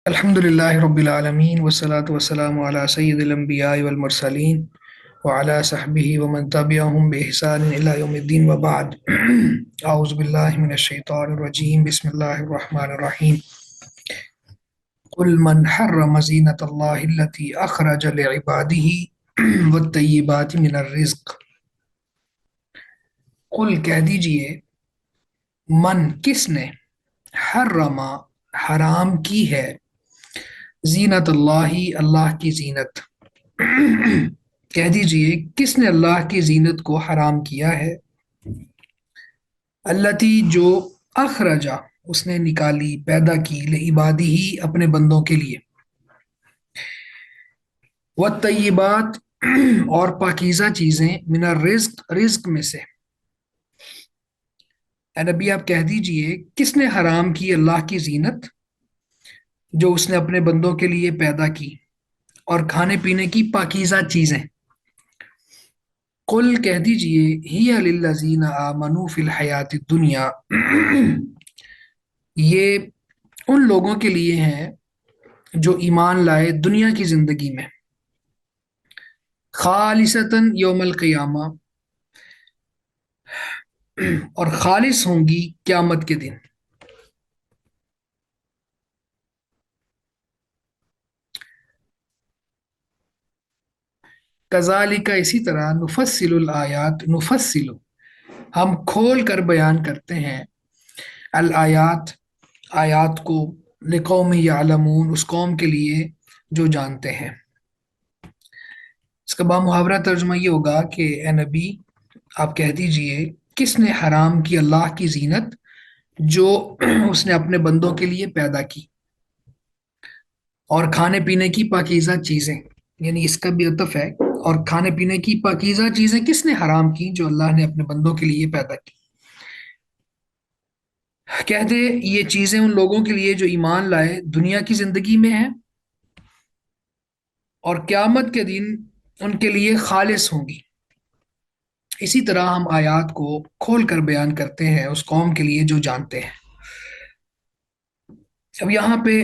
الحمد لله رب العالمين والصلاة والسلام على سيد الأنبياء والمرسلين وعلى صحبه ومن تبعهم بإحسان إلى يوم الدين وبعد. أعوذ بالله من الشيطان الرجيم. بسم الله الرحمن الرحيم. قل من حرم زينة الله التي أخرج لعباده والطيبات من الرزق. قل کہہ دیجئے، من کس نے، حرم حرام کی ہے، زینت اللہ اللہ کی زینت. کہہ دیجئے کس نے اللہ کی زینت کو حرام کیا ہے، التی جو، اخرجا اس نے نکالی، پیدا کی، لعبادی ہی اپنے بندوں کے لیے، والطیبات اور پاکیزہ چیزیں، من الرزق رزق میں سے. اے نبی آپ کہہ دیجئے کس نے حرام کی اللہ کی زینت جو اس نے اپنے بندوں کے لیے پیدا کی، اور کھانے پینے کی پاکیزہ چیزیں. قل کہہ دیجئے، ہی للذین آمنوا فی الحیات الدنیا، یہ ان لوگوں کے لیے ہیں جو ایمان لائے دنیا کی زندگی میں، خالصتاً یوم القیامہ، اور خالص ہوں گی قیامت کے دن. کذالک اسی طرح، نفصل الآیات، نفصل ہم کھول کر بیان کرتے ہیں، الآیات آیات کو، لقوم یعلمون اس قوم کے لیے جو جانتے ہیں. اس کا بامحاورہ ترجمہ یہ ہوگا کہ اے نبی آپ کہہ دیجئے کس نے حرام کی اللہ کی زینت جو اس نے اپنے بندوں کے لیے پیدا کی، اور کھانے پینے کی پاکیزہ چیزیں، یعنی اس کا بھی عطف ہے، اور کھانے پینے کی پاکیزہ چیزیں کس نے حرام کی جو اللہ نے اپنے بندوں کے لیے پیدا کی. کہہ دے یہ چیزیں ان لوگوں کے لیے جو ایمان لائے دنیا کی زندگی میں ہیں، اور قیامت کے دن ان کے لیے خالص ہوں گی. اسی طرح ہم آیات کو کھول کر بیان کرتے ہیں اس قوم کے لیے جو جانتے ہیں. اب یہاں پہ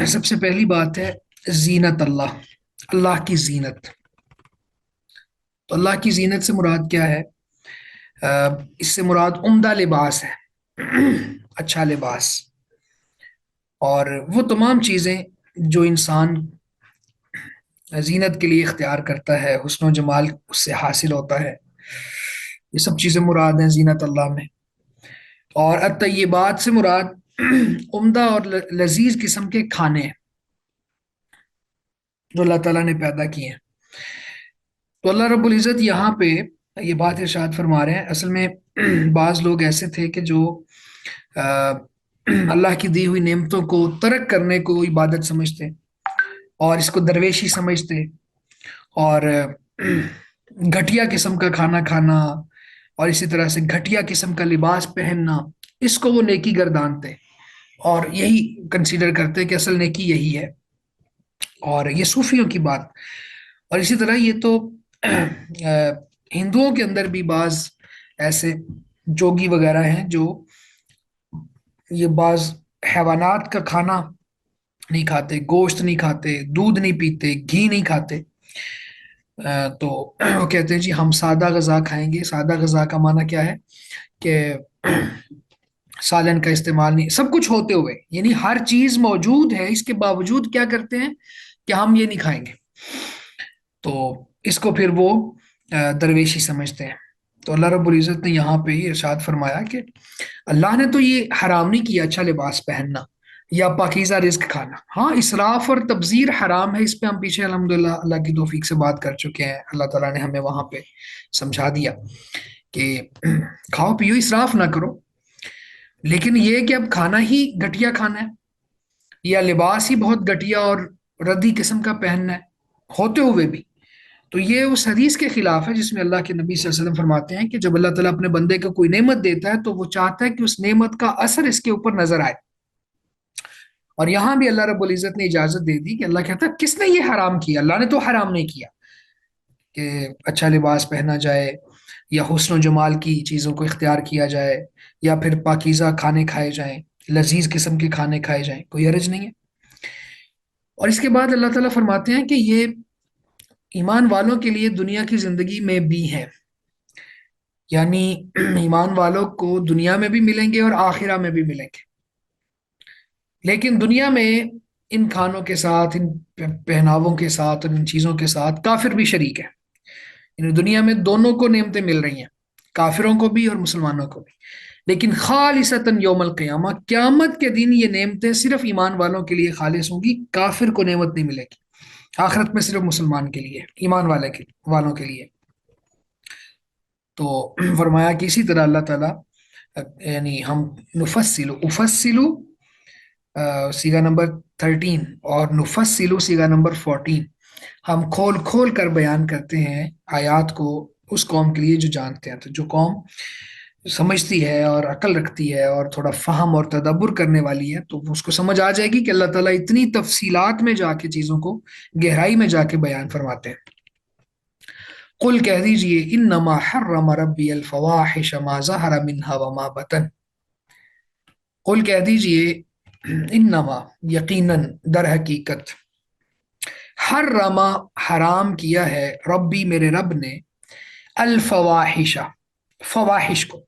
سب سے پہلی بات ہے زینت اللہ، اللہ کی زینت. تو اللہ کی زینت سے مراد کیا ہے؟ اس سے مراد عمدہ لباس ہے، اچھا لباس، اور وہ تمام چیزیں جو انسان زینت کے لیے اختیار کرتا ہے، حسن و جمال اس سے حاصل ہوتا ہے، یہ سب چیزیں مراد ہیں زینت اللہ میں. اور الطیبات سے مراد عمدہ اور لذیذ قسم کے کھانے ہیں جو اللہ تعالیٰ نے پیدا کیے ہیں. تو اللہ رب العزت یہاں پہ یہ بات ارشاد فرما رہے ہیں. اصل میں بعض لوگ ایسے تھے کہ جو اللہ کی دی ہوئی نعمتوں کو ترک کرنے کو عبادت سمجھتے، اور اس کو درویشی سمجھتے، اور گھٹیا قسم کا کھانا کھانا، اور اسی طرح سے گھٹیا قسم کا لباس پہننا، اس کو وہ نیکی گردانتے، اور یہی کنسیڈر کرتے کہ اصل نیکی یہی ہے، اور یہ صوفیوں کی بات. اور اسی طرح یہ تو ہندوؤں کے اندر بھی بعض ایسے جوگی وغیرہ ہیں جو یہ بعض حیوانات کا کھانا نہیں کھاتے، گوشت نہیں کھاتے، دودھ نہیں پیتے، گھی نہیں کھاتے. تو وہ کہتے ہیں جی ہم سادہ غذا کھائیں گے. سادہ غذا کا معنی کیا ہے کہ سالن کا استعمال نہیں، سب کچھ ہوتے ہوئے، یعنی ہر چیز موجود ہے، اس کے باوجود کیا کرتے ہیں کہ ہم یہ نہیں کھائیں گے. تو اس کو پھر وہ درویشی سمجھتے ہیں. تو اللہ رب العزت نے یہاں پہ یہ ارشاد فرمایا کہ اللہ نے تو یہ حرام نہیں کیا اچھا لباس پہننا یا پاکیزہ رزق کھانا. ہاں اسراف اور تبذیر حرام ہے، اس پہ ہم پیچھے الحمدللہ اللہ کی توفیق سے بات کر چکے ہیں. اللہ تعالیٰ نے ہمیں وہاں پہ سمجھا دیا کہ کھاؤ پیو، اسراف نہ کرو. لیکن یہ کہ اب کھانا ہی گھٹیا کھانا ہے، یا لباس ہی بہت گھٹیا اور ردی قسم کا پہننا ہے ہوتے ہوئے بھی، تو یہ اس حدیث کے خلاف ہے جس میں اللہ کے نبی صلی اللہ علیہ وسلم فرماتے ہیں کہ جب اللہ تعالیٰ اپنے بندے کو کوئی نعمت دیتا ہے تو وہ چاہتا ہے کہ اس نعمت کا اثر اس کے اوپر نظر آئے. اور یہاں بھی اللہ رب العزت نے اجازت دے دی کہ اللہ کہتا ہے کس نے یہ حرام کیا؟ اللہ نے تو حرام نہیں کیا کہ اچھا لباس پہنا جائے، یا حسن و جمال کی چیزوں کو اختیار کیا جائے، یا پھر پاکیزہ کھانے کھائے جائیں، لذیذ قسم کے کھانے کھائے جائیں، کوئی حرج نہیں ہے. اور اس کے بعد اللہ تعالیٰ فرماتے ہیں کہ یہ ایمان والوں کے لیے دنیا کی زندگی میں بھی ہے، یعنی ایمان والوں کو دنیا میں بھی ملیں گے اور آخرہ میں بھی ملیں گے، لیکن دنیا میں ان کھانوں کے ساتھ، ان پہناووں کے ساتھ اور ان چیزوں کے ساتھ کافر بھی شریک ہے، یعنی دنیا میں دونوں کو نعمتیں مل رہی ہیں، کافروں کو بھی اور مسلمانوں کو بھی، لیکن خالصتاً یوم القیامہ، قیامت کے دن یہ نعمتیں صرف ایمان والوں کے لیے خالص ہوں گی، کافر کو نعمت نہیں ملے گی، آخرت میں صرف مسلمان کے لیے، ایمان والوں کے لیے۔ تو فرمایا کہ اسی طرح اللہ تعالیٰ، یعنی ہم افسلو سیگا نمبر 13 اور نفسلو سیگا نمبر 14، ہم کھول کھول کر بیان کرتے ہیں آیات کو اس قوم کے لیے جو جانتے ہیں۔ تو جو قوم سمجھتی ہے اور عقل رکھتی ہے اور تھوڑا فہم اور تدبر کرنے والی ہے، تو اس کو سمجھ آ جائے گی کہ اللہ تعالیٰ اتنی تفصیلات میں جا کے چیزوں کو گہرائی میں جا کے بیان فرماتے ہیں۔ قل کہہ دیجئے انما حرم ربی الفواحش ما ظہر منها وما بطن، قل کہہ دیجئے انما، یقیناً، در حقیقت، حرم، حرام کیا ہے، ربی، میرے رب نے، الفواحش، فواحش کو۔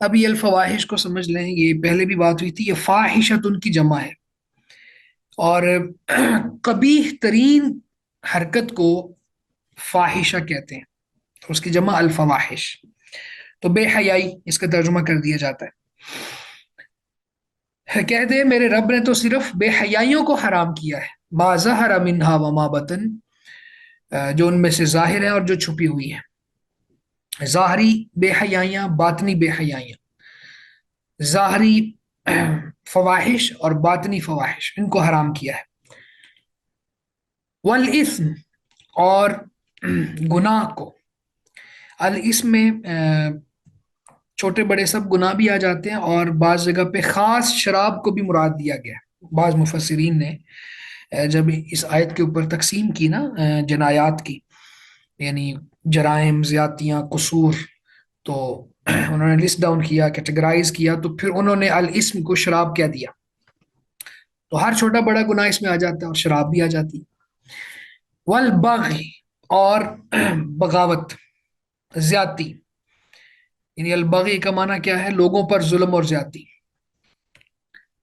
اب یہ الفواحش کو سمجھ لیں، یہ پہلے بھی بات ہوئی تھی، یہ فاحشت ان کی جمع ہے، اور قبیح ترین حرکت کو فاحشہ کہتے ہیں، تو اس کی جمع الفواحش، تو بے حیائی اس کا ترجمہ کر دیا جاتا ہے۔ کہہ دے میرے رب نے تو صرف بے حیائیوں کو حرام کیا ہے، ما ظہر منہا وما بطن، جو ان میں سے ظاہر ہیں اور جو چھپی ہوئی ہیں، ظاہری بے حیائیاں، باطنی بے حیائیاں، ظاہری فواحش اور باطنی فواحش، ان کو حرام کیا ہے۔ والاسم، اور گناہ کو، الاسم میں چھوٹے بڑے سب گناہ بھی آ جاتے ہیں، اور بعض جگہ پہ خاص شراب کو بھی مراد دیا گیا ہے۔ بعض مفسرین نے جب اس آیت کے اوپر تقسیم کی نا، جنایات کی، یعنی جرائم، زیادتیاں، قصور، تو انہوں نے لسٹ ڈاؤن کیا، کیٹیگرائز کیا، تو پھر انہوں نے الاسم کو شراب کیا دیا، تو ہر چھوٹا بڑا گناہ اس میں آ جاتا ہے اور شراب بھی آ جاتی ہے۔ والبغی، اور بغاوت، زیادتی، یعنی البغی کا معنی کیا ہے؟ لوگوں پر ظلم اور زیادتی،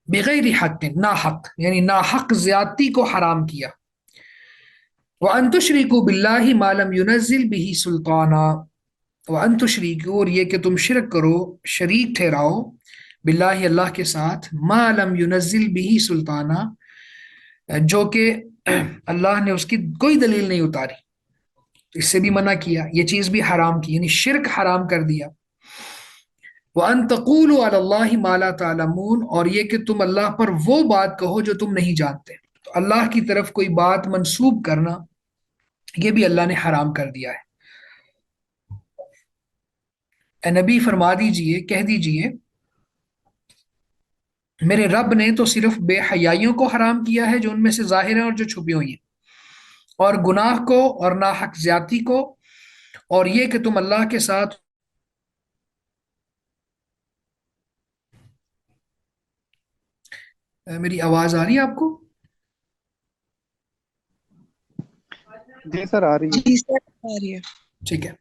بغیر حق، ناحق، یعنی ناحق زیادتی کو حرام کیا۔ وَأَن تُشْرِكُوا بِاللَّهِ مَا لَمْ يُنَزِّلْ بِهِ سُلْطَانًا، وَأَن تُشْرِكُوا، اور یہ کہ تم شرک کرو، شریک ٹھہراؤ، باللہ، اللہ کے ساتھ، ما لم ينزل به سلطانہ، جو کہ اللہ نے اس کی کوئی دلیل نہیں اتاری، اس سے بھی منع کیا، یہ چیز بھی حرام کی، یعنی شرک حرام کر دیا۔ وَأَن تَقُولُوا عَلَى اللَّهِ مَا لَا تَعْلَمُونَ، اور یہ کہ تم اللہ پر وہ بات کہو جو تم نہیں جانتے، تو اللہ کی طرف کوئی بات منسوب کرنا، یہ بھی اللہ نے حرام کر دیا ہے۔ اے نبی فرما دیجئے، کہہ دیجئے، میرے رب نے تو صرف بے حیائیوں کو حرام کیا ہے جو ان میں سے ظاہر ہیں اور جو چھپی ہوئی ہیں، اور گناہ کو اور ناحق زیادتی کو، اور یہ کہ تم اللہ کے ساتھ، میری آواز آ رہی ہے آپ کو؟ جی سر، آ رہی ہے۔ جی سر، آ رہی ہے۔ ٹھیک ہے،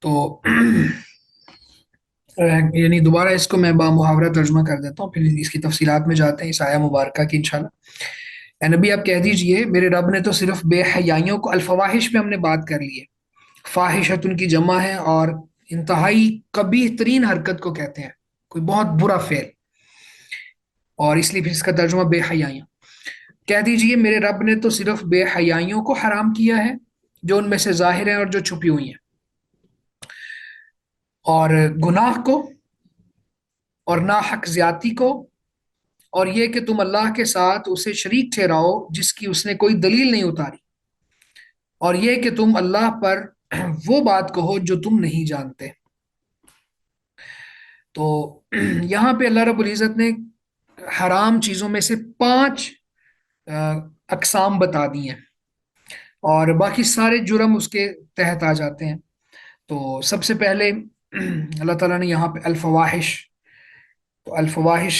تو یعنی دوبارہ اس کو میں محاورہ ترجمہ کر دیتا ہوں، پھر اس کی تفصیلات میں جاتے ہیں اس آیہ مبارکہ کی انشاءاللہ۔ اے نبی آپ کہہ دیجئے، میرے رب نے تو صرف بے حیائیوں کو، الفواحش پہ ہم نے بات کر لی ہے، فاحشت ان کی جمع ہے، اور انتہائی قبیح ترین حرکت کو کہتے ہیں، کوئی بہت برا فعل، اور اس لیے پھر اس کا ترجمہ بے حیائیاں۔ کہہ دیجئے میرے رب نے تو صرف بے حیائیوں کو حرام کیا ہے جو ان میں سے ظاہر ہیں اور جو چھپی ہوئی ہیں، اور گناہ کو اور ناحق زیادتی کو، اور یہ کہ تم اللہ کے ساتھ اسے شریک ٹھہراؤ جس کی اس نے کوئی دلیل نہیں اتاری، اور یہ کہ تم اللہ پر وہ بات کہو جو تم نہیں جانتے۔ تو یہاں پہ اللہ رب العزت نے حرام چیزوں میں سے 5 اقسام بتا دی ہیں، اور باقی سارے جرم اس کے تحت آ جاتے ہیں۔ تو سب سے پہلے اللہ تعالیٰ نے یہاں پہ الفواحش، تو الفواحش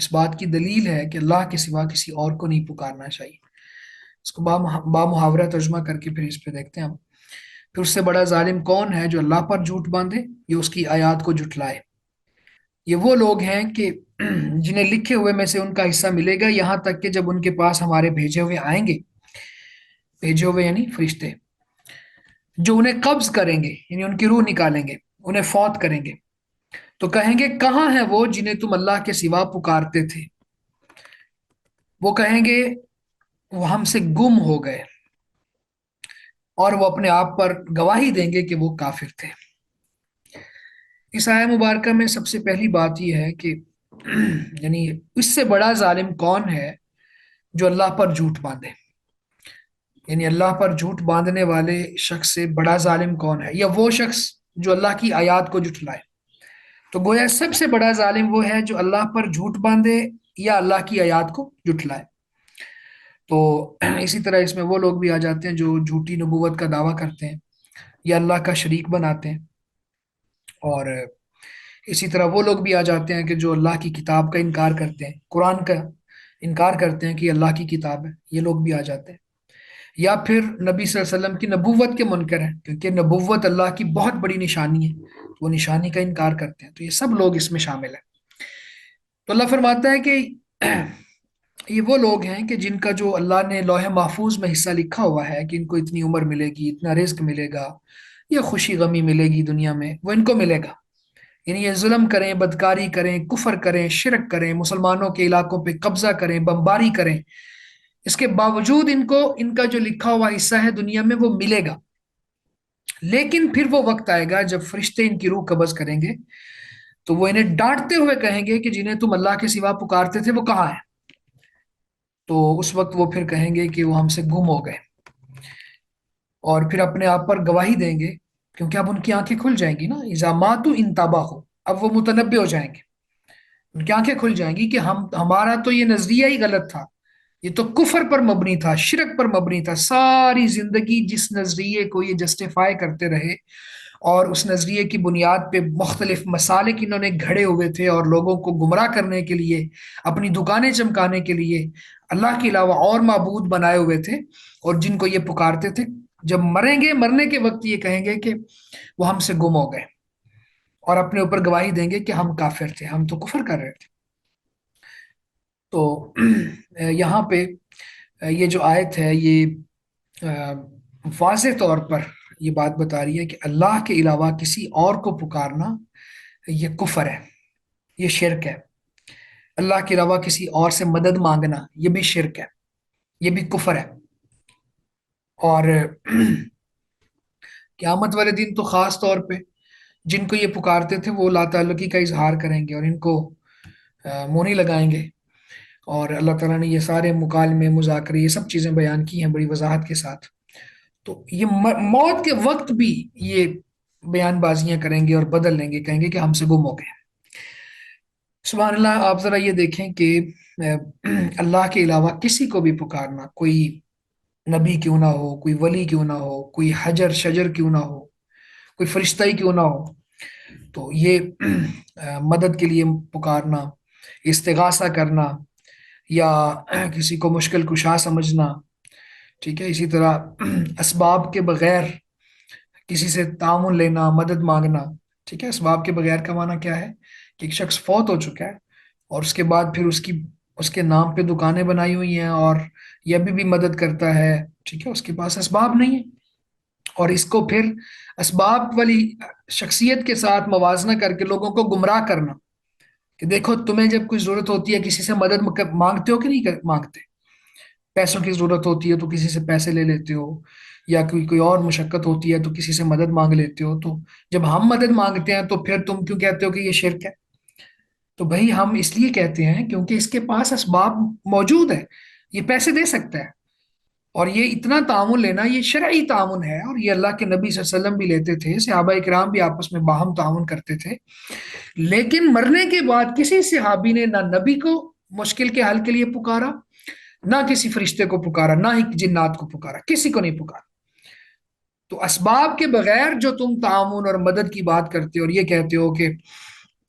اس بات کی دلیل ہے کہ اللہ کے سوا کسی اور کو نہیں پکارنا چاہیے۔ اس کو با محاورہ ترجمہ کر کے پھر اس پہ دیکھتے ہیں ہم۔ پھر اس سے بڑا ظالم کون ہے جو اللہ پر جھوٹ باندھے یا اس کی آیات کو جھٹلائے؟ یہ وہ لوگ ہیں کہ جنہیں لکھے ہوئے میں سے ان کا حصہ ملے گا، یہاں تک کہ جب ان کے پاس ہمارے بھیجے ہوئے آئیں گے، بھیجے ہوئے یعنی فرشتے، جو انہیں قبض کریں گے یعنی ان کی روح نکالیں گے، انہیں فوت کریں گے، تو کہیں گے کہاں ہیں وہ جنہیں تم اللہ کے سوا پکارتے تھے؟ وہ کہیں گے وہ ہم سے گم ہو گئے، اور وہ اپنے آپ پر گواہی دیں گے کہ وہ کافر تھے۔ اس آیہ مبارکہ میں سب سے پہلی بات یہ ہے کہ یعنی اس سے بڑا ظالم کون ہے جو اللہ پر جھوٹ باندھے؟ یعنی اللہ پر جھوٹ باندھنے والے شخص سے بڑا ظالم کون ہے، یا وہ شخص جو اللہ کی آیات کو جھٹلائے؟ تو گویا سب سے بڑا ظالم وہ ہے جو اللہ پر جھوٹ باندھے یا اللہ کی آیات کو جھٹلائے۔ تو اسی طرح اس میں وہ لوگ بھی آ جاتے ہیں جو جھوٹی نبوت کا دعویٰ کرتے ہیں یا اللہ کا شریک بناتے ہیں، اور اسی طرح وہ لوگ بھی آ جاتے ہیں کہ جو اللہ کی کتاب کا انکار کرتے ہیں، قرآن کا انکار کرتے ہیں کہ یہ اللہ کی کتاب ہے، یہ لوگ بھی آ جاتے ہیں۔ یا پھر نبی صلی اللہ علیہ وسلم کی نبوت کے منکر ہیں، کیونکہ نبوت اللہ کی بہت بڑی نشانی ہے، تو وہ نشانی کا انکار کرتے ہیں، تو یہ سب لوگ اس میں شامل ہیں۔ تو اللہ فرماتا ہے کہ یہ وہ لوگ ہیں کہ جن کا جو اللہ نے لوح محفوظ میں حصہ لکھا ہوا ہے کہ ان کو اتنی عمر ملے گی، اتنا رزق ملے گا، یا خوشی غمی ملے گی دنیا میں، وہ ان کو ملے گا۔ یعنی یہ ظلم کریں، بدکاری کریں، کفر کریں، شرک کریں، مسلمانوں کے علاقوں پہ قبضہ کریں، بمباری کریں، اس کے باوجود ان کو ان کا جو لکھا ہوا حصہ ہے دنیا میں وہ ملے گا۔ لیکن پھر وہ وقت آئے گا جب فرشتے ان کی روح قبض کریں گے، تو وہ انہیں ڈانٹتے ہوئے کہیں گے کہ جنہیں تم اللہ کے سوا پکارتے تھے وہ کہاں ہیں؟ تو اس وقت وہ پھر کہیں گے کہ وہ ہم سے گم ہو گئے، اور پھر اپنے آپ پر گواہی دیں گے، کیونکہ اب ان کی آنکھیں کھل جائیں گی نا، اذا ماتوا انتبہ ہو، اب وہ متنبع ہو جائیں گے، ان کی آنکھیں کھل جائیں گی کہ ہمارا تو یہ نظریہ ہی غلط تھا، یہ تو کفر پر مبنی تھا، شرک پر مبنی تھا، ساری زندگی جس نظریے کو یہ جسٹیفائی کرتے رہے اور اس نظریے کی بنیاد پہ مختلف مسالک انہوں نے گھڑے ہوئے تھے، اور لوگوں کو گمراہ کرنے کے لیے، اپنی دکانیں چمکانے کے لیے اللہ کے علاوہ اور معبود بنائے ہوئے تھے، اور جن کو یہ پکارتے تھے، جب مریں گے، مرنے کے وقت یہ کہیں گے کہ وہ ہم سے گم ہو گئے، اور اپنے اوپر گواہی دیں گے کہ ہم کافر تھے، ہم تو کفر کر رہے تھے۔ تو یہاں پہ یہ جو آیت ہے یہ واضح طور پر یہ بات بتا رہی ہے کہ اللہ کے علاوہ کسی اور کو پکارنا یہ کفر ہے، یہ شرک ہے۔ اللہ کے علاوہ کسی اور سے مدد مانگنا یہ بھی شرک ہے، یہ بھی کفر ہے۔ اور قیامت والے دن تو خاص طور پہ جن کو یہ پکارتے تھے وہ لا تعلقی کا اظہار کریں گے اور ان کو منہ نہیں لگائیں گے، اور اللہ تعالیٰ نے یہ سارے مکالمے، مذاکرے، یہ سب چیزیں بیان کی ہیں بڑی وضاحت کے ساتھ۔ تو یہ موت کے وقت بھی یہ بیان بازیاں کریں گے اور بدل لیں گے، کہیں گے کہ ہم سے گم ہو گئے۔ سبحان اللہ، آپ ذرا یہ دیکھیں کہ اللہ کے علاوہ کسی کو بھی پکارنا، کوئی نبی کیوں نہ ہو، کوئی ولی کیوں نہ ہو، کوئی حجر شجر کیوں نہ ہو، کوئی فرشتہ ہی کیوں نہ ہو، تو یہ مدد کے لیے پکارنا، استغاثہ کرنا، یا کسی کو مشکل کشا سمجھنا، ٹھیک ہے، اسی طرح اسباب کے بغیر کسی سے تعاون لینا، مدد مانگنا، ٹھیک ہے۔ اسباب کے بغیر کا معنی کیا ہے کہ ایک شخص فوت ہو چکا ہے اور اس کے بعد پھر اس کے نام پہ دکانیں بنائی ہوئی ہیں اور یہ ابھی بھی مدد کرتا ہے، ٹھیک ہے، اس کے پاس اسباب نہیں ہے، اور اس کو پھر اسباب والی شخصیت کے ساتھ موازنہ کر کے لوگوں کو گمراہ کرنا کہ دیکھو تمہیں جب کوئی ضرورت ہوتی ہے کسی سے مدد مانگتے ہو کہ نہیں مانگتے، پیسوں کی ضرورت ہوتی ہے تو کسی سے پیسے لے لیتے ہو، یا کوئی اور مشقت ہوتی ہے تو کسی سے مدد مانگ لیتے ہو، تو جب ہم مدد مانگتے ہیں تو پھر تم کیوں کہتے ہو کہ یہ شرک ہے؟ تو بھائی ہم اس لیے کہتے ہیں کیونکہ اس کے پاس اسباب موجود ہے، یہ پیسے دے سکتا ہے، اور یہ اتنا تعاون لینا یہ شرعی تعاون ہے، اور یہ اللہ کے نبی صلی اللہ علیہ وسلم بھی لیتے تھے، صحابہ کرام بھی آپس میں باہم تعاون کرتے تھے۔ لیکن مرنے کے بعد کسی صحابی نے نہ نبی کو مشکل کے حل کے لیے پکارا، نہ کسی فرشتے کو پکارا، نہ ہی جنات کو پکارا، کسی کو نہیں پکارا۔ تو اسباب کے بغیر جو تم تعاون اور مدد کی بات کرتے ہو اور یہ کہتے ہو کہ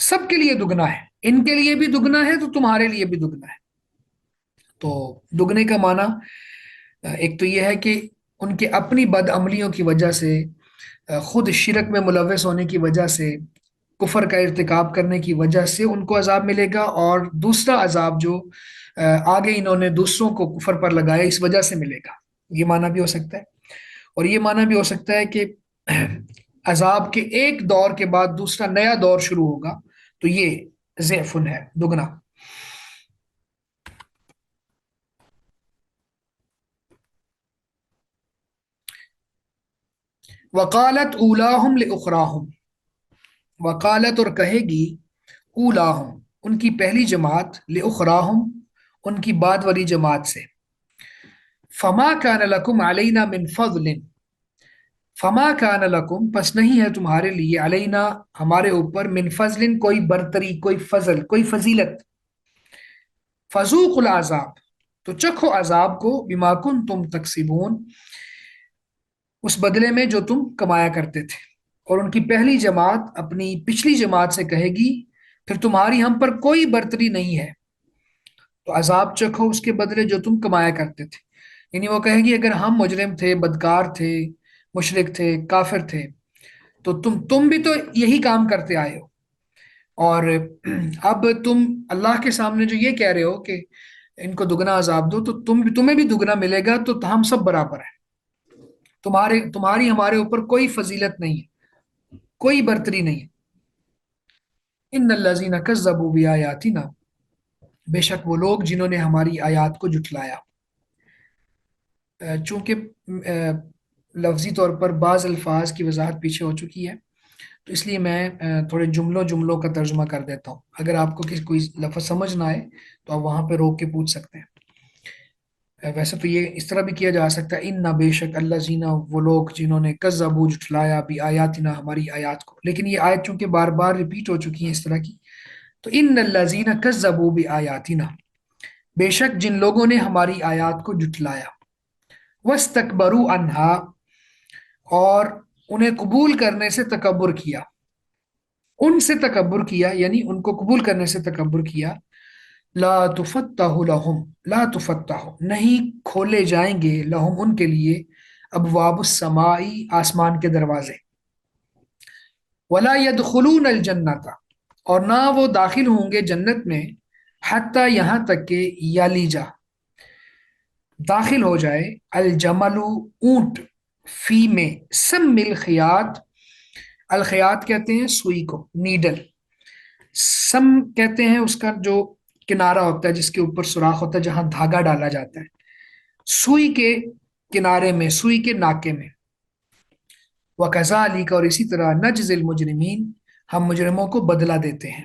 سب کے لیے دگنا ہے، ان کے لیے بھی دگنا ہے تو تمہارے لیے بھی دگنا ہے۔ تو دگنے کا معنی ایک تو یہ ہے کہ ان کے اپنی بد عملیوں کی وجہ سے، خود شرک میں ملوث ہونے کی وجہ سے، کفر کا ارتکاب کرنے کی وجہ سے ان کو عذاب ملے گا، اور دوسرا عذاب جو آگے انہوں نے دوسروں کو کفر پر لگایا اس وجہ سے ملے گا۔ یہ معنی بھی ہو سکتا ہے، اور یہ معنی بھی ہو سکتا ہے کہ عذاب کے ایک دور کے بعد دوسرا نیا دور شروع ہوگا، تو یہ ضعفن ہے، دگنا۔ وقالت اولاہم لاخراہم، وقالت اور کہے گی، اولاہم ان کی پہلی جماعت، لاخراہم ان کی بعد والی جماعت سے، فما کان لکم علینا من فضل، فما کان لکم پس نہیں ہے تمہارے لیے، علینا ہمارے اوپر، من فضل کوئی برتری، کوئی فضل، کوئی فضیلت، فذوقوا العذاب تو چکھو عذاب کو، بما کنتم تکسبون اس بدلے میں جو تم کمایا کرتے تھے۔ اور ان کی پہلی جماعت اپنی پچھلی جماعت سے کہے گی، پھر تمہاری ہم پر کوئی برتری نہیں ہے، تو عذاب چکھو اس کے بدلے جو تم کمایا کرتے تھے۔ یعنی وہ کہے گی اگر ہم مجرم تھے، بدکار تھے، مشرک تھے، کافر تھے، تو تم بھی تو یہی کام کرتے آئے ہو، اور اب تم اللہ کے سامنے جو یہ کہہ رہے ہو کہ ان کو دگنا عذاب دو، تو تمہیں بھی دگنا ملے گا، تو ہم سب برابر ہیں، تمہاری ہمارے اوپر کوئی فضیلت نہیں ہے، کوئی برتری نہیں ہے۔ ان الذین کذبوا بآیاتنا بے شک وہ لوگ جنہوں نے ہماری آیات کو جھٹلایا۔ چونکہ لفظی طور پر بعض الفاظ کی وضاحت پیچھے ہو چکی ہے، تو اس لیے میں تھوڑے جملوں کا ترجمہ کر دیتا ہوں۔ اگر آپ کو کوئی لفظ سمجھ نہ آئے تو آپ وہاں پہ روک کے پوچھ سکتے ہیں۔ ویسے تو یہ اس طرح بھی کیا جا سکتا ہے، ان نہ بے شک اللہ زینہ وہ لوگ جنہوں نے کذبوا جھٹلایا بھی آیاتنا ہماری آیات کو، لیکن یہ آیت چونکہ بار بار ریپیٹ ہو چکی ہے اس طرح کی، تو ان الذین کذبوا بآیاتنا بے شک جن لوگوں نے ہماری آیات کو جھٹلایا، واستکبروا عنہا اور انہیں قبول کرنے سے تکبر کیا، ان سے تکبر کیا یعنی ان کو قبول کرنے سے تکبر کیا، لا تفتح لہم لا تفتح نہیں کھولے جائیں گے، لہم ان کے لیے، ابواب السمائی آسمان کے دروازے، ولا يدخلون الجنت اور نہ وہ داخل ہوں گے جنت میں، حتی یہاں تک کہ یلیجا داخل ہو جائے، الجمل اونٹ، فی میں سم الخیاط، الخیاط کہتے ہیں سوئی کو، نیڈل، سم کہتے ہیں اس کا جو کنارہ ہوتا ہے جس کے اوپر سوراخ ہوتا ہے جہاں دھاگا ڈالا جاتا ہے، سوئی کے کنارے میں، سوئی کے ناکے میں، وَكَذَلِكَ اور اسی طرح نجزی المجرمین ہم مجرموں کو بدلہ دیتے ہیں۔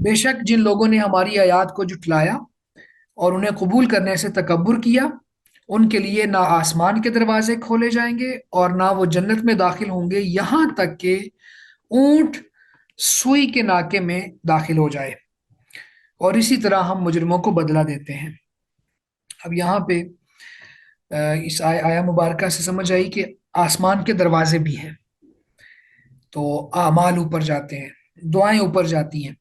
بے شک جن لوگوں نے ہماری آیات کو جھٹلایا اور انہیں قبول کرنے سے تکبر کیا، ان کے لیے نہ آسمان کے دروازے کھولے جائیں گے اور نہ وہ جنت میں داخل ہوں گے، یہاں تک کہ اونٹ سوئی کے ناکے میں داخل ہو جائے، اور اسی طرح ہم مجرموں کو بدلہ دیتے ہیں۔ اب یہاں پہ اس آیا مبارکہ سے سمجھ آئی کہ آسمان کے دروازے بھی ہیں، تو اعمال اوپر جاتے ہیں، دعائیں اوپر جاتی ہیں،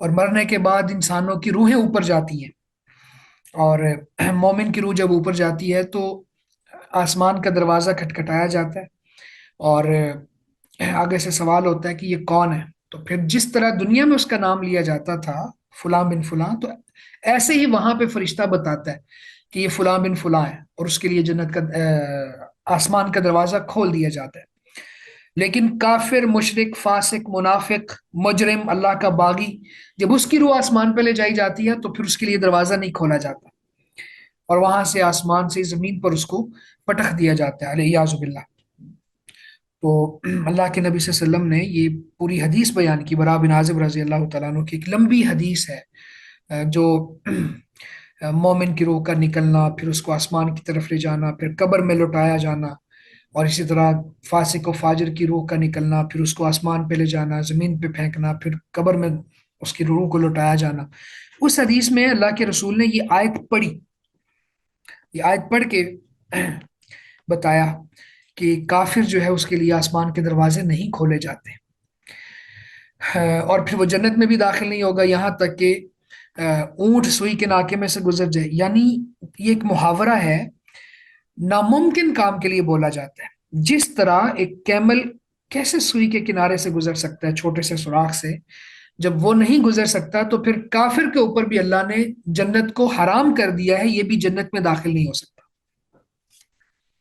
اور مرنے کے بعد انسانوں کی روحیں اوپر جاتی ہیں، اور مومن کی روح جب اوپر جاتی ہے تو آسمان کا دروازہ کھٹکھٹایا جاتا ہے، اور آگے سے سوال ہوتا ہے کہ یہ کون ہے، تو پھر جس طرح دنیا میں اس کا نام لیا جاتا تھا فلاں بن فلاں، تو ایسے ہی وہاں پہ فرشتہ بتاتا ہے کہ یہ فلاں بن فلاں ہے، اور اس کے لیے جنت کا آسمان کا دروازہ کھول دیا جاتا ہے۔ لیکن کافر، مشرک، فاسق، منافق، مجرم، اللہ کا باغی، جب اس کی روح آسمان پہ لے جائی جاتی ہے تو پھر اس کے لیے دروازہ نہیں کھولا جاتا، اور وہاں سے آسمان سے زمین پر اس کو پٹخ دیا جاتا ہے، علیہ باللہ۔ تو اللہ کے نبی صلی اللہ علیہ وسلم نے یہ پوری حدیث بیان کی، برا بن عازب رضی اللہ تعالیٰ عنہ کی ایک لمبی حدیث ہے، جو مومن کی روح کا نکلنا، پھر اس کو آسمان کی طرف لے جانا، پھر قبر میں لوٹایا جانا، اور اسی طرح فاسق و فاجر کی روح کا نکلنا، پھر اس کو آسمان پہ لے جانا، زمین پہ پھینکنا، پھر قبر میں اس کی روح کو لوٹایا جانا۔ اس حدیث میں اللہ کے رسول نے یہ آیت پڑھی، یہ آیت پڑھ کے بتایا کہ کافر جو ہے اس کے لیے آسمان کے دروازے نہیں کھولے جاتے، اور پھر وہ جنت میں بھی داخل نہیں ہوگا یہاں تک کہ اونٹ سوئی کے ناکے میں سے گزر جائے. یعنی یہ ایک محاورہ ہے، ناممکن کام کے لیے بولا جاتا ہے. جس طرح ایک کیمل کیسے سوئی کے کنارے سے گزر سکتا ہے چھوٹے سے سوراخ سے، جب وہ نہیں گزر سکتا تو پھر کافر کے اوپر بھی اللہ نے جنت کو حرام کر دیا ہے، یہ بھی جنت میں داخل نہیں ہو سکتا.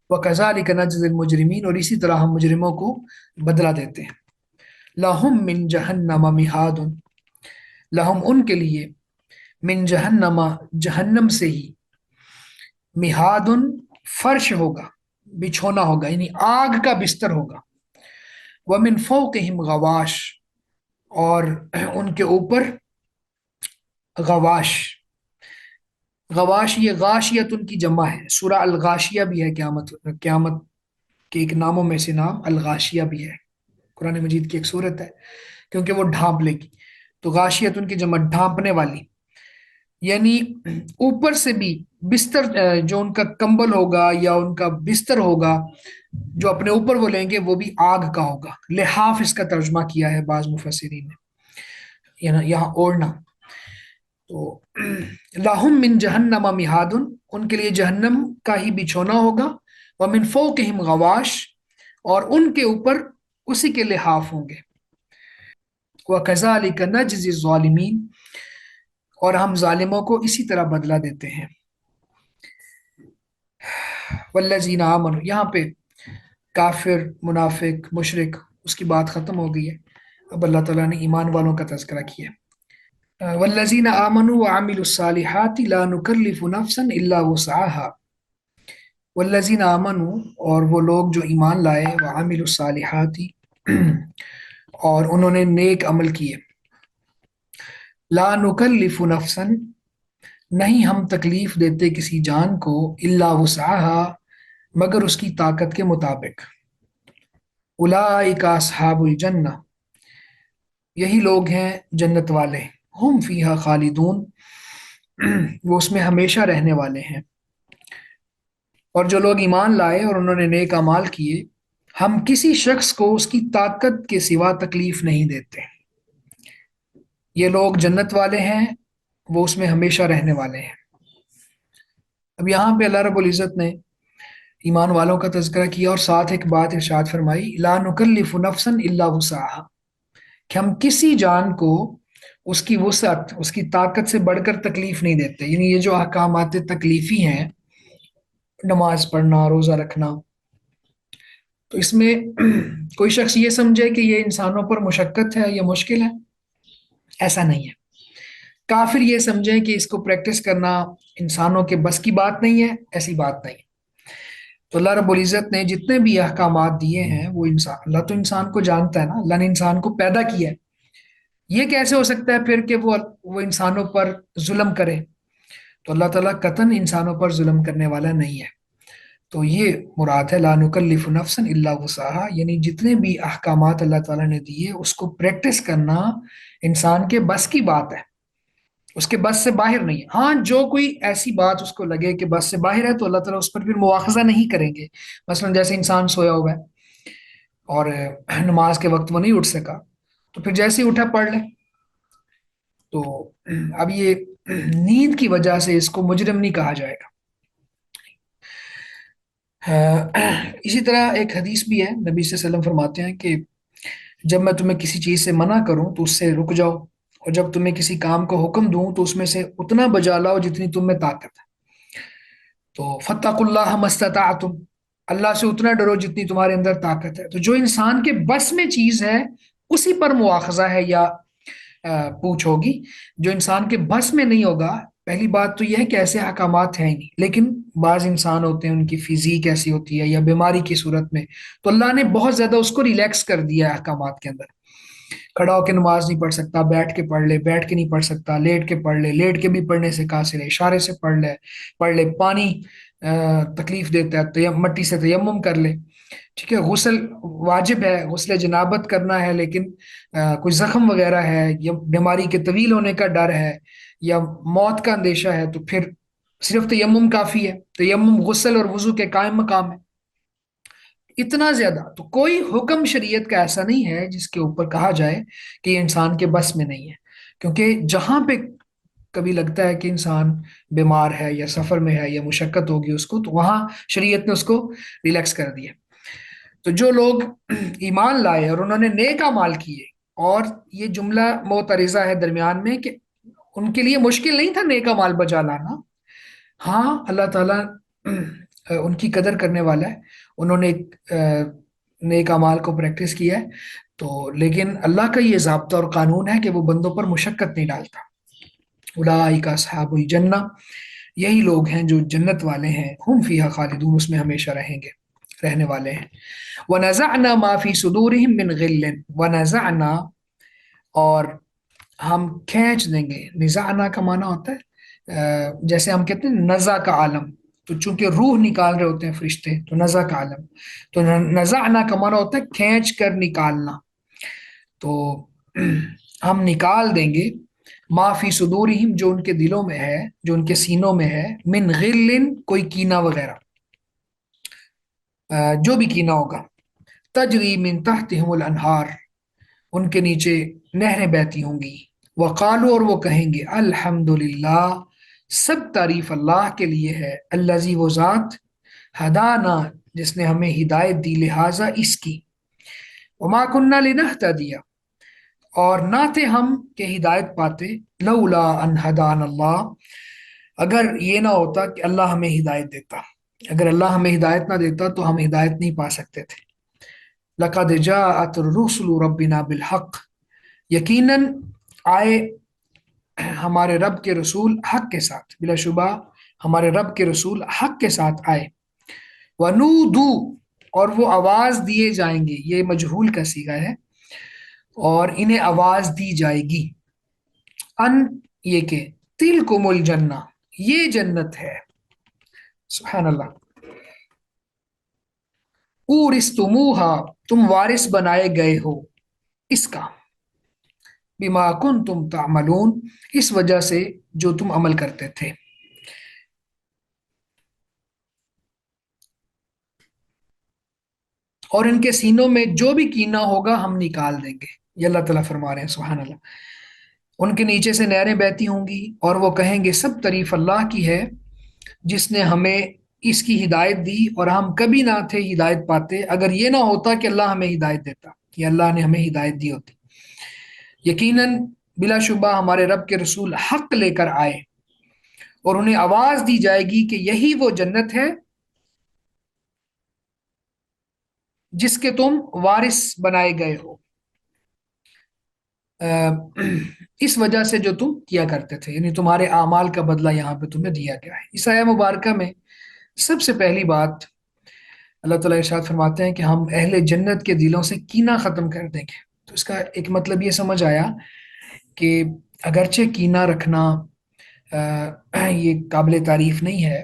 وَكَذَلِكَ نَجْزِي الْمُجْرِمِينَ، اور اسی طرح ہم مجرموں کو بدلہ دیتے ہیں. لَهُم مِّن جَهَنَّمَ مِہَادٌ، لہم ان کے لیے، من جہنم جہنم سے ہی، مہادن فرش ہوگا، بچھونا ہوگا، یعنی آگ کا بستر ہوگا. ومن فوقہم غواش، اور ان کے اوپر غواش. غواش یہ غاشیت ان کی جمع ہے. سورہ الغاشیہ بھی ہے، قیامت کے ایک ناموں میں سے نام الغاشیہ بھی ہے، قرآن مجید کی ایک صورت ہے، کیونکہ وہ ڈھانپ لے گی. تو غاشیت ان کی جمع ڈھانپنے والی، یعنی اوپر سے بھی بستر، جو ان کا کمبل ہوگا یا ان کا بستر ہوگا جو اپنے اوپر وہ لیں گے وہ بھی آگ کا ہوگا. لحاف اس کا ترجمہ کیا ہے بعض مفسرین نے، یہاں اوڑھنا. تو لاہم من جہنم مہادن، ان کے لیے جہنم کا ہی بچھونا ہوگا. ومن فوقہم غواش، اور ان کے اوپر اسی کے لحاف ہوں گے. وَكَذَلِكَ نَجْزِي الظَّالِمِينَ، اور ہم ظالموں کو اسی طرح بدلہ دیتے ہیں. والذین آمنوا، یہاں پہ کافر، منافق، مشرک، اس کی بات ختم ہو گئی ہے. اب اللہ تعالیٰ نے ایمان والوں کا تذکرہ کیا. والذین آمنوا وعملوا الصالحات لا نکلف نفسا الا وسعها. والذین آمنوا، اور وہ لوگ جو ایمان لائے، وعملوا الصالحات، اور انہوں نے نیک عمل کیے. لا نکلف نفسا، نہیں ہم تکلیف دیتے کسی جان کو، الا وسعها، مگر اس کی طاقت کے مطابق. اولئک اصحاب الجنہ، یہی لوگ ہیں جنت والے. ہم فیہا خالدون، وہ اس میں ہمیشہ رہنے والے ہیں. اور جو لوگ ایمان لائے اور انہوں نے نیک اعمال کیے، ہم کسی شخص کو اس کی طاقت کے سوا تکلیف نہیں دیتے. یہ لوگ جنت والے ہیں، وہ اس میں ہمیشہ رہنے والے ہیں. اب یہاں پہ اللہ رب العزت نے ایمان والوں کا تذکرہ کیا اور ساتھ ایک بات ارشاد فرمائی، لا نکلف نفسا الا وسعها، کہ ہم کسی جان کو اس کی وسعت، اس کی طاقت سے بڑھ کر تکلیف نہیں دیتے. یعنی یہ جو احکامات تکلیفی ہیں، نماز پڑھنا، روزہ رکھنا، تو اس میں کوئی شخص یہ سمجھے کہ یہ انسانوں پر مشقت ہے یا مشکل ہے، ایسا نہیں ہے. کافر یہ سمجھیں کہ اس کو پریکٹس کرنا انسانوں کے بس کی بات نہیں ہے، ایسی بات نہیں. تو اللہ رب العزت نے جتنے بھی احکامات دیے ہیں، وہ انسان، اللہ تو انسان کو جانتا ہے نا، اللہ نے انسان کو پیدا کیا ہے. یہ کیسے ہو سکتا ہے پھر کہ وہ انسانوں پر ظلم کرے؟ تو اللہ تعالیٰ قطعاً انسانوں پر ظلم کرنے والا نہیں ہے. تو یہ مراد ہے لا نکلف نفسا الا وسعها، یعنی جتنے بھی احکامات اللہ تعالیٰ نے دیے اس کو پریکٹس کرنا انسان کے بس کی بات ہے، اس کے بس سے باہر نہیں ہے. ہاں، جو کوئی ایسی بات اس کو لگے کہ بس سے باہر ہے تو اللہ تعالیٰ اس پر پھر مواخذہ نہیں کریں گے. مثلا جیسے انسان سویا ہوا ہے اور نماز کے وقت وہ نہیں اٹھ سکا، تو پھر جیسے ہی اٹھا پڑھ لے. تو اب یہ نیند کی وجہ سے اس کو مجرم نہیں کہا جائے گا. اسی طرح ایک حدیث بھی ہے، نبی صلی اللہ علیہ وسلم فرماتے ہیں کہ جب میں تمہیں کسی چیز سے منع کروں تو اس سے رک جاؤ، اور جب تمہیں کسی کام کو حکم دوں تو اس میں سے اتنا بجا لاؤ جتنی تم میں طاقت ہے. تو فاتقوا اللہ ما استطعتم، اللہ سے اتنا ڈرو جتنی تمہارے اندر طاقت ہے. تو جو انسان کے بس میں چیز ہے اسی پر مواخذہ ہے یا پوچھ ہوگی. جو انسان کے بس میں نہیں ہوگا، پہلی بات تو یہ ہے کہ ایسے احکامات ہیں ہی نہیں. لیکن بعض انسان ہوتے ہیں، ان کی فزیک ایسی ہوتی ہے یا بیماری کی صورت میں، تو اللہ نے بہت زیادہ اس کو ریلیکس کر دیا ہے احکامات کے اندر. کھڑا ہو کے نماز نہیں پڑھ سکتا، بیٹھ کے پڑھ لے، بیٹھ کے نہیں پڑھ سکتا، لیٹ کے پڑھ لے، لیٹ کے بھی پڑھنے سے قاصر ہے، اشارے سے پڑھ لے. پانی تکلیف دیتا ہے تو مٹی سے تیمم کر لے. ٹھیک ہے، غسل واجب ہے، غسل جنابت کرنا ہے، لیکن کوئی زخم وغیرہ ہے یا بیماری کے طویل ہونے کا ڈر ہے یا موت کا اندیشہ ہے تو پھر صرف تیمم کافی ہے. تیمم غسل اور وضو کے قائم مقام ہے. اتنا زیادہ تو کوئی حکم شریعت کا ایسا نہیں ہے جس کے اوپر کہا جائے کہ یہ انسان کے بس میں نہیں ہے، کیونکہ جہاں پہ کبھی لگتا ہے کہ انسان بیمار ہے یا سفر میں ہے یا مشقت ہوگی اس کو، تو وہاں شریعت نے اس کو ریلیکس کر دیا۔ تو جو لوگ ایمان لائے اور انہوں نے نیک اعمال کیے، اور یہ جملہ معترضہ ہے درمیان میں کہ ان کے لیے مشکل نہیں تھا نیک اعمال بجا لانا، ہاں اللہ تعالیٰ ان کی قدر کرنے والا ہے، انہوں نے نیک اعمال کو پریکٹس کیا ہے، تو لیکن اللہ کا یہ ضابطہ اور قانون ہے کہ وہ بندوں پر مشقت نہیں ڈالتا۔ اولئک اصحاب الجنہ، یہی لوگ ہیں جو جنت والے ہیں، ہم فیہا خالدون، اس میں ہمیشہ رہیں گے، رہنے والے ہیں۔ وَنَزَعْنَا مَا فِي صُدُورِهِم مِّن غِلٍّ، وَنَزَعْنَا، اور ہم کھینچ دیں گے۔ نزعنا کا معنی ہوتا ہے جیسے ہم کہتے ہیں نزع کا عالم، تو چونکہ روح نکال رہے ہوتے ہیں فرشتے تو نزع کا عالم، تو نزعنا کا معنی ہوتا ہے کھینچ کر نکالنا، تو ہم نکال دیں گے ما فی صدورہم، جو ان کے دلوں میں ہے، جو ان کے سینوں میں ہے، من غل، کوئی کینہ وغیرہ، جو بھی کینہ ہوگا، تجری من تحتہم الانہار، ان کے نیچے نہریں بہتی ہوں گی، وقالو، اور وہ کہیں گے الحمدللہ، سب تعریف اللہ کے لیے ہے، الذی، وہ ذات، ہدانا، جس نے ہمیں ہدایت دی، لہٰذا اس کی، وما کننا لنہتدی، اور نہ تھے ہم کہ ہدایت پاتے، لولا ان ہدان اللہ، اگر یہ نہ ہوتا کہ اللہ ہمیں ہدایت دیتا، اگر اللہ ہمیں ہدایت نہ دیتا تو ہم ہدایت نہیں پا سکتے تھے۔ لقد جاءت الرسل ربنا بالحق، یقیناً آئے ہمارے رب کے رسول حق کے ساتھ، بلا شبہ ہمارے رب کے رسول حق کے ساتھ آئے، ونودو، اور وہ آواز دیے جائیں گے، یہ مجہول کا صیغہ ہے، اور انہیں آواز دی جائے گی، ان، یہ کہ تلکم الجنہ، یہ جنت ہے، سبحان اللہ، اورثتموہا، تم وارث بنائے گئے ہو اس کا، بما کنتم تعملون، اس وجہ سے جو تم عمل کرتے تھے۔ اور ان کے سینوں میں جو بھی کینہ ہوگا ہم نکال دیں گے، یہ اللہ تعالیٰ فرما رہے ہیں، سبحان اللہ۔ ان کے نیچے سے نہریں بہتی ہوں گی، اور وہ کہیں گے سب تعریف اللہ کی ہے جس نے ہمیں اس کی ہدایت دی، اور ہم کبھی نہ تھے ہدایت پاتے اگر یہ نہ ہوتا کہ اللہ ہمیں ہدایت دیتا، کہ اللہ نے ہمیں ہدایت دی ہوتی۔ یقیناً بلا شبہ ہمارے رب کے رسول حق لے کر آئے، اور انہیں آواز دی جائے گی کہ یہی وہ جنت ہے جس کے تم وارث بنائے گئے ہو، اس وجہ سے جو تم کیا کرتے تھے، یعنی تمہارے اعمال کا بدلہ یہاں پہ تمہیں دیا گیا ہے۔ اس آیہ مبارکہ میں سب سے پہلی بات اللہ تعالیٰ ارشاد فرماتے ہیں کہ ہم اہل جنت کے دلوں سے کینہ ختم کر دیں گے، تو اس کا ایک مطلب یہ سمجھ آیا کہ اگرچہ کینہ رکھنا یہ قابل تعریف نہیں ہے،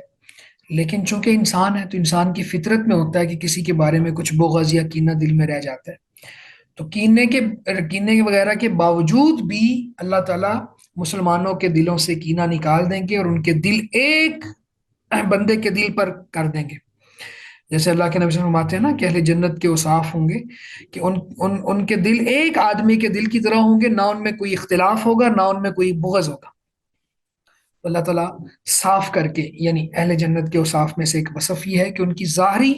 لیکن چونکہ انسان ہے تو انسان کی فطرت میں ہوتا ہے کہ کسی کے بارے میں کچھ بغض یا کینہ دل میں رہ جاتا ہے، تو کینے کے وغیرہ کے باوجود بھی اللہ تعالیٰ مسلمانوں کے دلوں سے کینہ نکال دیں گے، اور ان کے دل ایک بندے کے دل پر کر دیں گے، جیسے اللہ کے نبی صلی اللہ علیہ وسلم فرماتے ہیں نا کہ اہل جنت کے اوصاف ہوں گے کہ ان کے دل ایک آدمی کے دل کی طرح ہوں گے، نہ ان میں کوئی اختلاف ہوگا نہ ان میں کوئی بغض ہوگا۔ اللہ تعالیٰ صاف کر کے، یعنی اہل جنت کے اوصاف میں سے ایک وصف یہ ہے کہ ان کی ظاہری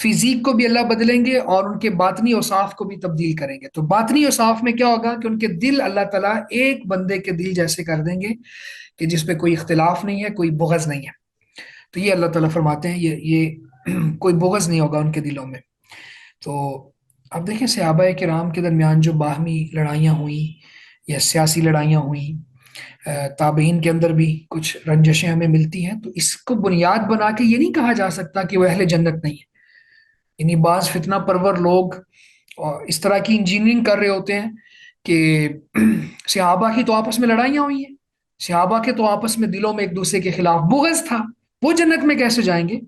فزیک کو بھی اللہ بدلیں گے اور ان کے باطنی اوصاف کو بھی تبدیل کریں گے۔ تو باطنی اوصاف میں کیا ہوگا کہ ان کے دل اللہ تعالیٰ ایک بندے کے دل جیسے کر دیں گے کہ جس پہ کوئی اختلاف نہیں ہے، کوئی بغض نہیں ہے، تو یہ اللہ تعالیٰ فرماتے ہیں یہ کوئی بغض نہیں ہوگا ان کے دلوں میں۔ تو اب دیکھیں صحابہ کرام کے درمیان جو باہمی لڑائیاں ہوئیں یا سیاسی لڑائیاں ہوئیں، تابعین کے اندر بھی کچھ رنجشیں ہمیں ملتی ہیں، تو اس کو بنیاد بنا کے یہ نہیں کہا جا سکتا کہ وہ اہل جنت نہیں ہے۔ یعنی بعض فتنہ پرور لوگ اس طرح کی انجینئرنگ کر رہے ہوتے ہیں کہ صحابہ کی تو آپس میں لڑائیاں ہوئی ہیں، صحابہ کے تو آپس میں دلوں میں ایک دوسرے کے خلاف بغض تھا، وہ جنت میں کیسے جائیں گے؟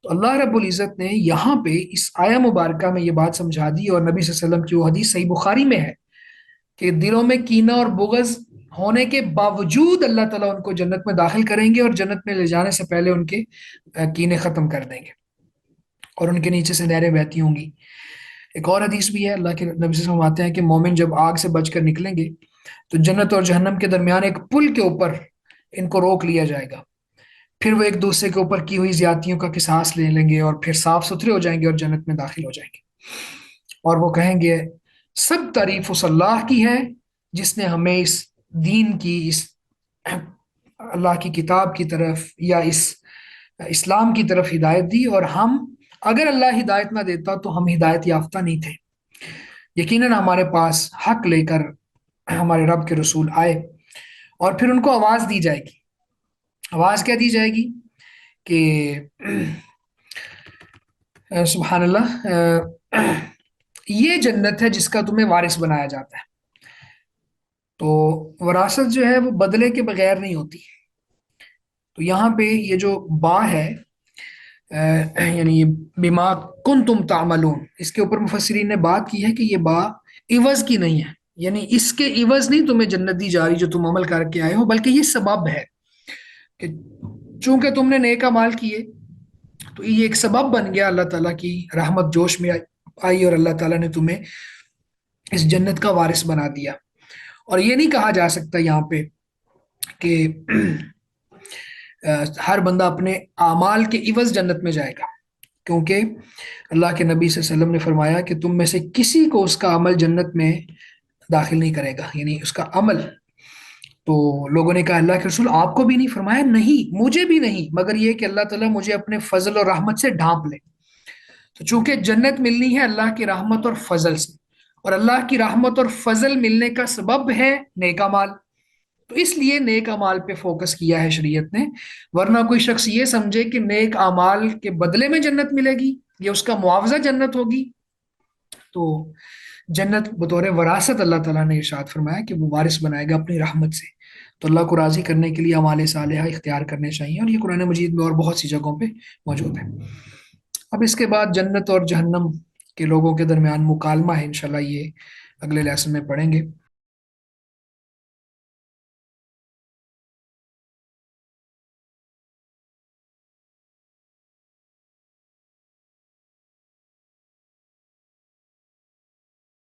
تو اللہ رب العزت نے یہاں پہ اس آیہ مبارکہ میں یہ بات سمجھا دی، اور نبی صلی اللہ علیہ وسلم کی وہ حدیث صحیح بخاری میں ہے کہ دلوں میں کینہ اور بغض ہونے کے باوجود اللہ تعالیٰ ان کو جنت میں داخل کریں گے، اور جنت میں لے جانے سے پہلے ان کے کینے ختم کر دیں گے۔ اور ان کے نیچے سے نہریں بہتی ہوں گی۔ ایک اور حدیث بھی ہے، اللہ کے نبی صلی اللہ علیہ وسلم فرماتے ہیں کہ مومن جب آگ سے بچ کر نکلیں گے تو جنت اور جہنم کے درمیان ایک پل کے اوپر ان کو روک لیا جائے گا، پھر وہ ایک دوسرے کے اوپر کی ہوئی زیادتیوں کا قصاص لے لیں گے اور پھر صاف ستھرے ہو جائیں گے اور جنت میں داخل ہو جائیں گے۔ اور وہ کہیں گے سب تعریف اس اللہ کی ہے جس نے ہمیں اس دین کی، اس اللہ کی کتاب کی طرف یا اس اسلام کی طرف ہدایت دی، اور ہم اگر اللہ ہدایت نہ دیتا تو ہم ہدایت یافتہ نہیں تھے۔ یقیناً ہمارے پاس حق لے کر ہمارے رب کے رسول آئے، اور پھر ان کو آواز دی جائے گی۔ آواز کیا دی جائے گی کہ سبحان اللہ، یہ جنت ہے جس کا تمہیں وارث بنایا جاتا ہے۔ تو وراثت جو ہے وہ بدلے کے بغیر نہیں ہوتی۔ تو یہاں پہ یہ جو با ہے، یعنی یہ بما کنتم تعملون، اس کے اوپر مفسرین نے بات کی ہے کہ یہ با عوض کی نہیں ہے، یعنی اس کے عوض نہیں تمہیں جنت دی جا رہی جو تم عمل کر کے آئے ہو، بلکہ یہ سبب ہے کہ چونکہ تم نے نیک اعمال کیے تو یہ ایک سبب بن گیا، اللہ تعالیٰ کی رحمت جوش میں آئی اور اللہ تعالیٰ نے تمہیں اس جنت کا وارث بنا دیا۔ اور یہ نہیں کہا جا سکتا یہاں پہ کہ ہر بندہ اپنے اعمال کے عوض جنت میں جائے گا، کیونکہ اللہ کے نبی صلی اللہ علیہ وسلم نے فرمایا کہ تم میں سے کسی کو اس کا عمل جنت میں داخل نہیں کرے گا، یعنی اس کا عمل۔ تو لوگوں نے کہا اللہ کے رسول آپ کو بھی نہیں؟ فرمایا نہیں، مجھے بھی نہیں، مگر یہ کہ اللہ تعالیٰ مجھے اپنے فضل اور رحمت سے ڈھانپ لے۔ تو چونکہ جنت ملنی ہے اللہ کی رحمت اور فضل سے، اور اللہ کی رحمت اور فضل ملنے کا سبب ہے نیک اعمال، تو اس لیے نیک اعمال پہ فوکس کیا ہے شریعت نے۔ ورنہ کوئی شخص یہ سمجھے کہ نیک اعمال کے بدلے میں جنت ملے گی یا اس کا معاوضہ جنت ہوگی، تو جنت بطور وراثت اللہ تعالیٰ نے ارشاد فرمایا کہ وہ وارث بنائے گا اپنی رحمت سے۔ تو اللہ کو راضی کرنے کے لیے اعمال صالحہ اختیار کرنے چاہیے، اور یہ قرآن مجید میں اور بہت سی جگہوں پہ موجود ہے۔ اب اس کے بعد جنت اور جہنم کے لوگوں کے درمیان مکالمہ ہے، انشاءاللہ یہ اگلے لیسن میں پڑھیں گے۔